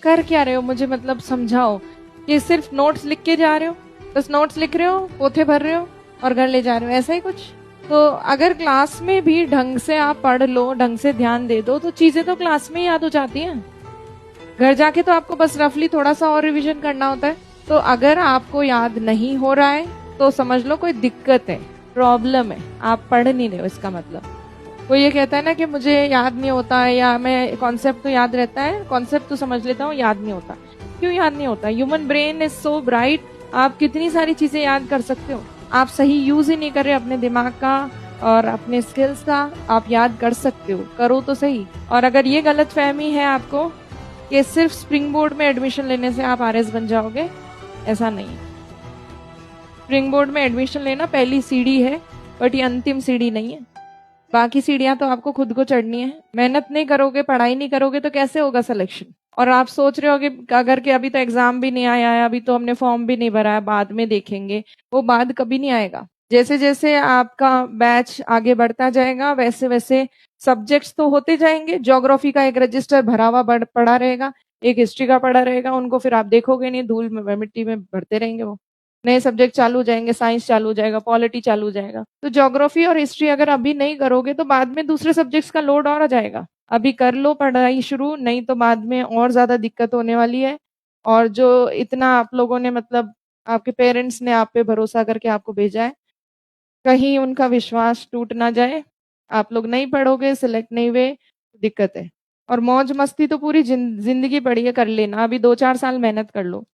कर क्या रहे हो, मुझे मतलब समझाओ। कि सिर्फ नोट्स लिख के जा रहे हो, बस नोट्स लिख रहे हो, पोथे भर रहे हो और घर ले जा रहे हो, ऐसा ही कुछ? तो अगर क्लास में भी ढंग से आप पढ़ लो, ढंग से ध्यान दे दो, तो चीजें तो क्लास में ही याद हो जाती हैं। घर जाके तो आपको बस रफली थोड़ा सा और रिवीजन करना होता है। तो अगर आपको याद नहीं हो रहा है तो समझ लो कोई दिक्कत है, प्रॉब्लम है, आप पढ़ नहीं रहे हो इसका मतलब। कोई ये कहता है ना कि मुझे याद नहीं होता है, या मैं कॉन्सेप्ट तो याद रहता है, कॉन्सेप्ट तो समझ लेता हूँ, याद नहीं होता। क्यों याद नहीं होता? Human brain is so bright, आप कितनी सारी चीजें याद कर सकते हो। आप सही यूज ही नहीं कर रहे अपने दिमाग का और अपने स्किल्स का। आप याद कर सकते हो, करो तो सही। और अगर ये गलत फहमी है आपको कि सिर्फ स्प्रिंग बोर्ड में एडमिशन लेने से आप आरएस बन जाओगे, ऐसा नहीं है। स्प्रिंग बोर्ड में एडमिशन लेना पहली सीढ़ी है, बट ये अंतिम सीढ़ी नहीं है। बाकी सीढ़ियां तो आपको खुद को चढ़नी है। मेहनत नहीं करोगे, पढ़ाई नहीं करोगे तो कैसे होगा सिलेक्शन? और आप सोच रहे हो कि अगर के अभी तो एग्जाम भी नहीं आया है, अभी तो हमने फॉर्म भी नहीं भरा है, बाद में देखेंगे, वो बाद कभी नहीं आएगा। जैसे जैसे आपका बैच आगे बढ़ता जाएगा वैसे वैसे सब्जेक्ट्स तो होते जाएंगे। ज्योग्राफी का एक रजिस्टर भरा हुआ पड़ा रहेगा, एक हिस्ट्री का पड़ा रहेगा, उनको फिर आप देखोगे नहीं, धूल में मिट्टी में भरते रहेंगे। वो नए सब्जेक्ट चालू हो जाएंगे, साइंस चालू हो जाएगा, पॉलिटी चालू हो जाएगा। तो ज्योग्राफी और हिस्ट्री अगर अभी नहीं करोगे तो बाद में दूसरे सब्जेक्ट्स का लोड और आ जाएगा। अभी कर लो पढ़ाई शुरू, नहीं तो बाद में और ज्यादा दिक्कत होने वाली है। और जो इतना आप लोगों ने मतलब आपके पेरेंट्स ने आप पे भरोसा करके आपको भेजा है, कहीं उनका विश्वास टूट ना जाए। आप लोग नहीं पढ़ोगे, सिलेक्ट नहीं हुए, दिक्कत है। और मौज मस्ती तो पूरी जिंदगी पड़ी है, कर लेना, अभी 2-4 साल मेहनत कर लो।